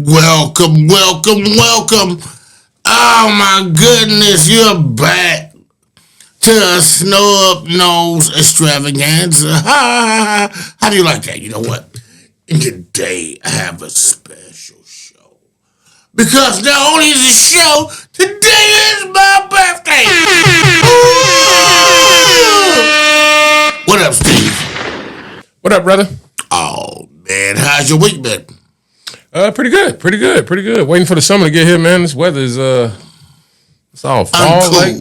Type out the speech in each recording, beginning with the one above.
Welcome, welcome, welcome. Oh my goodness, you're back to a Snub Nose extravaganza. How do you like that? You know what? And today I have a special show. Because not only is it a show, today is my birthday. What up, Steve? What up, brother? Oh man, how's your week been? Pretty good. Waiting for the summer to get here, man. This weather is it's all fall like.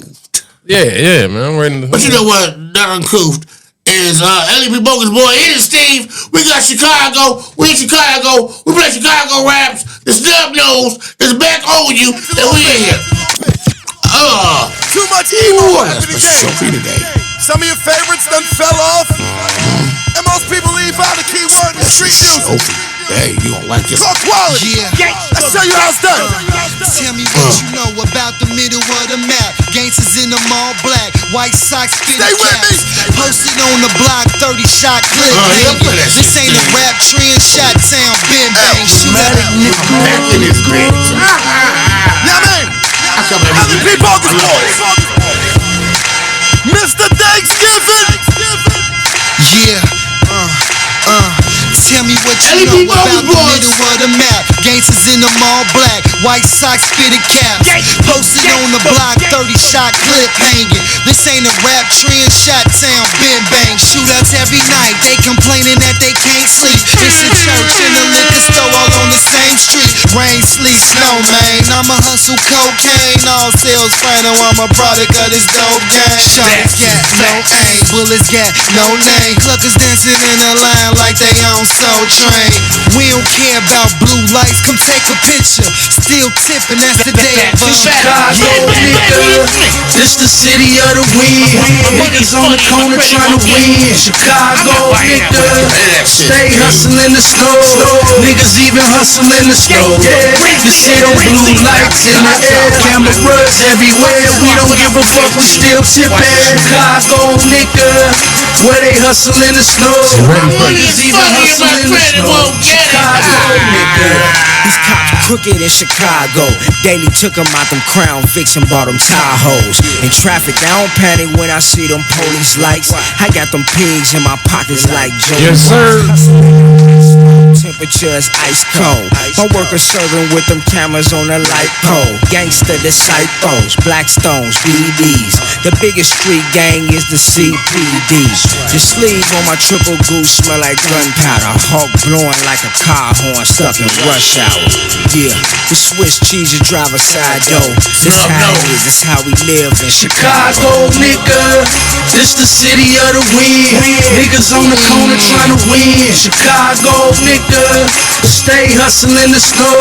Yeah, man. I'm waiting. But you know what? Not uncouth is LEP Bogus Boy. It is Steve. We got Chicago. We in Chicago. We play Chicago raps. The Snub Nose is back on you, and we in here. Too much evil happened today. Some of your favorites done fell off. And most people leave out the key word in street music. Hey, you don't like this. Talk quality. Yeah. Let's tell you how it's done. Tell me what you know about the middle of the map. Gangsters in them all black. White socks, fitted caps. Posted on the block, 30 shot clip. This ain't a rap trend. Shot town, bang bang. Shoot at a nigga. Back in his grip. Yeah, man. LEP Bogus Boys. Mr. Thanksgiving. Yeah. Tell me what you know about the middle of the map. Gangsters in them all black. White socks, fitted caps. Posted on the block, 30 shot clip hanging. This ain't a rap trend. Shot town, bang bang. Shootouts every night. They complaining that they can't sleep. It's a church and a liquor store all on the same street. Rain, sleet, snow, man. I'ma hustle cocaine. All sales final. I'm a product of this dope game. Shots got no aim. Bullets got no name. Cluckers dancing in a line like they on Soul Train. We don't care about blue lights. Come take a picture. Still tipping. That's the day of Chicago, nigga. This the city of the wind. Niggas on the corner trying to win. Chicago, nigga. Stay hustling the snow. Niggas even hustling the snow. The shit on blue lights in the air. Cameras everywhere. We don't give a fuck. We still tipping. Chicago, nigga. Where they hustling the snow. Niggas even hustling the snow. Chicago, nigga. These cops crooked in Chicago. Daily took them out them Crown Vics and bought them Tahoes. In traffic, I don't panic when I see them police lights. I got them pigs in my pockets like Joe. Yes, sir. Temperature is ice cold. My workers serving with them cameras on the light pole. Gangster disciples, Blackstones, BDs. The biggest street gang is the CPD. The sleeve on my triple goose smell like gunpowder. Hawk blowing like a car horn stuck in rush hour. Yeah, the Swiss cheese you drive a side door. This how it is, this how we live in Chicago, nigga. This the city of the wind. Niggas on the corner trying to win. Chicago, nigga. Stay hustling the snow.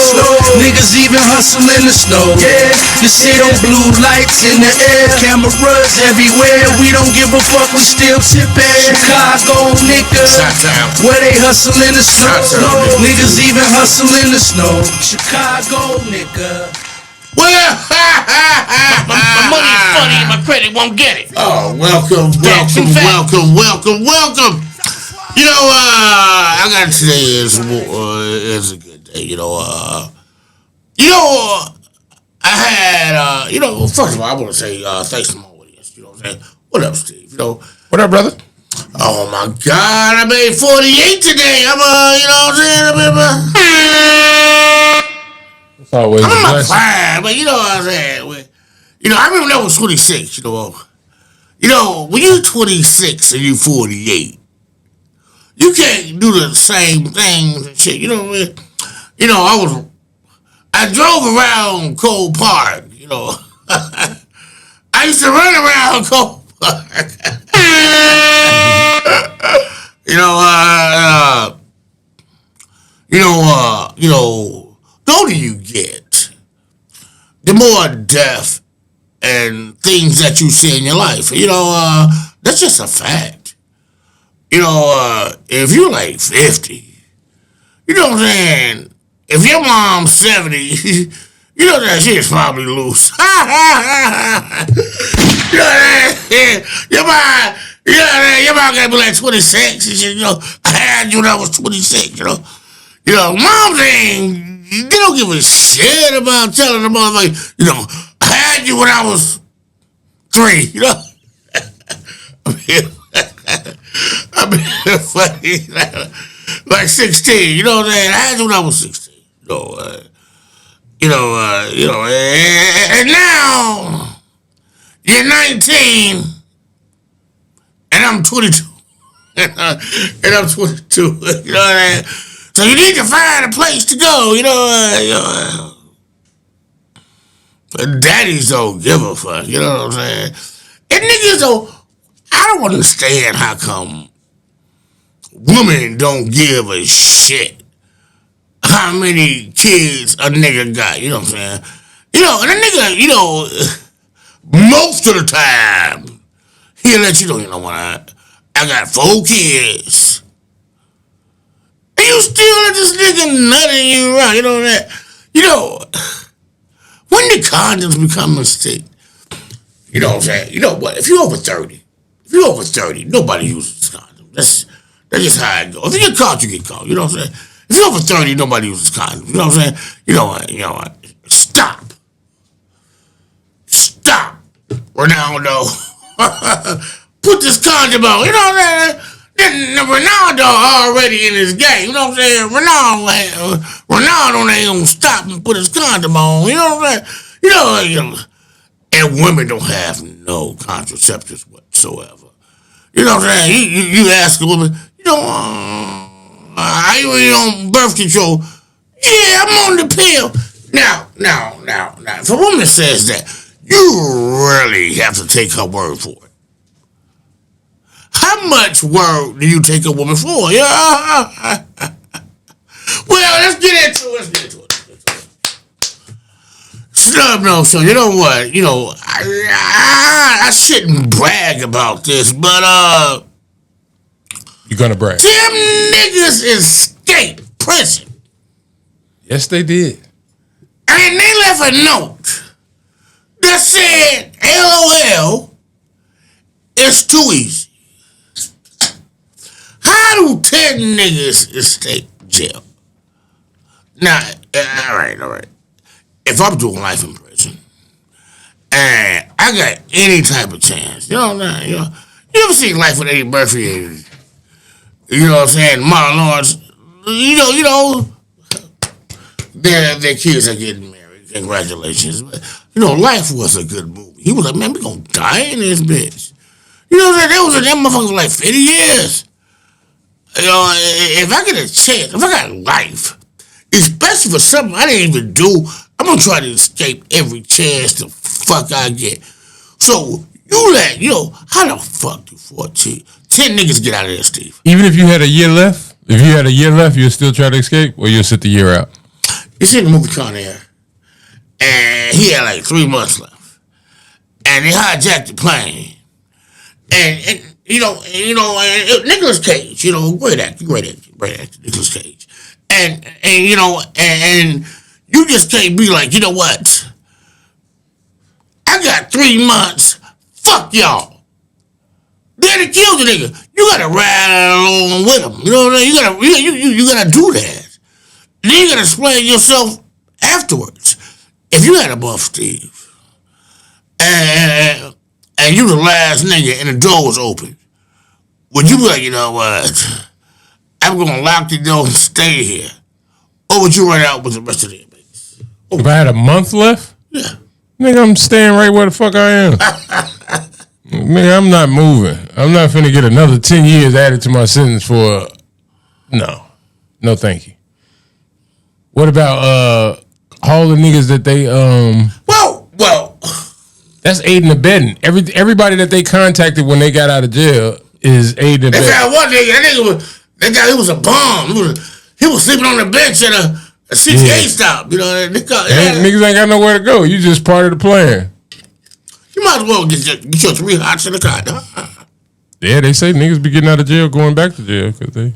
Niggas even hustling the snow. Yeah, you see them blue lights in the air. Cameras everywhere. We don't give a fuck. We still tipping. Chicago, nigga. Where they hustling the snow. Niggas even hustling the snow. Chicago, nigga. Well, my money is funny and my credit won't get it. Oh, welcome. You know, I got today is a good day. I had, first of all, I want to say thanks to my audience. You know what I'm saying? What up, Steve? What up, brother? Oh my God, I made 48 today. I'm It's always I'm not fine, but you know what I'm saying. I remember when I was 26. When you're 26 and you're 48. You can't do the same things and shit. You know what I mean? I drove around Cole Park. I used to run around Cole Park. The older you get, the more death and things that you see in your life. That's just a fact. If you're like 50, you know what I'm saying? If your mom's 70, that shit's probably loose. Your mom gotta be like 26 and shit, I had you when I was 26, moms ain't They don't give a shit about telling the motherfucker, you know, I had you when I was 3, you know? I mean, funny, like 16, you know what I'm saying? I had you when I was 16, and now you're 19 and I'm 22. And I'm 22, you know what I mean? So you need to find a place to go, Daddies don't give a fuck, you know what I'm saying? And niggas don't, I don't understand how come women don't give a shit how many kids a nigga got, you know what I'm saying? And a nigga, most of the time, he'll let you know, what I got 4 kids. And you still let this nigga nutting you around, you know that? When the condoms become a mistake, you know what I'm saying? You know what? If you're over 30, nobody uses condoms. That's just how it goes. If you get caught, you get caught. You know what I'm saying? If you're over 30, nobody uses condoms. You know what I'm saying? You know what? Stop. Ronaldo. Put this condom on. You know what I'm saying? Then Ronaldo already in his game. You know what I'm saying? Ronaldo ain't gonna stop and put his condom on. You know what I'm saying? And women don't have no contraceptives whatsoever. You know what I'm saying? You ask a woman, are you on birth control? Yeah, I'm on the pill. Now, if a woman says that, you really have to take her word for it. How much word do you take a woman for? Yeah. Well, let's get into it. Snub knows, so you know what? I shouldn't brag about this, but you're gonna brag. Them niggas escaped prison. Yes, they did. And they left a note that said, LOL, it's too easy. How do 10 niggas escape jail? Now, all right. If I'm doing life in prison, and I got any type of chance, you ever seen Life with Eddie Murphy? You know what I'm saying? Martin Lawrence, their kids are getting married. Congratulations. But, Life was a good movie. He was like, man, we gonna die in this bitch. You know what I'm saying? That was in that motherfucker for like 50 years. If I get a chance, if I got life, especially for something I didn't even do, I'm gonna try to escape every chance the fuck I get. So, how the fuck do 10 niggas get out of there, Steve? Even if you had a year left? If you had a year left, you'll still try to escape, or you'll sit the year out? You seen the movie Con Air, and he had like 3 months left, and they hijacked the plane, and Nicolas Cage, great actor, Nicolas Cage, and you just can't be like, you know what? I got 3 months. Fuck y'all. Then they killed the nigga. You gotta ride along with him. You know what I mean? You gotta do that. Then you gotta explain yourself afterwards. If you had a buff Steve, and you the last nigga and the door was open, would you be like, you know what? I'm gonna lock the door and stay here, or would you run out with the rest of the inmates? If I had a month left, yeah, nigga, I'm staying right where the fuck I am. Nigga, I'm not moving. I'm not finna get another 10 years added to my sentence for no, thank you. What about all the niggas that they Well, that's aiding and abetting. Everybody that they contacted when they got out of jail is aiding and abetting. They found one nigga. He was a bum. He was sleeping on the bench at a 68 stop. Niggas ain't got nowhere to go. You just part of the plan. You might as well get your 3 hots in the car. Yeah, they say niggas be getting out of jail going back to jail because they.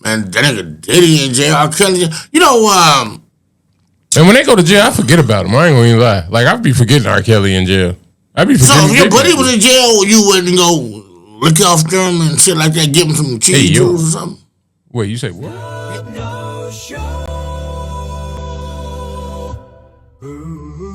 Man, that nigga Diddy in jail. I'm telling you. And when they go to jail, I forget about them. I ain't gonna even lie. Like, I be forgetting R. Kelly in jail. I be forgetting. So if your buddy was in jail, you wouldn't go lick off them and shit like that, give him some cheese juice or something? Wait, you say what? Ooh.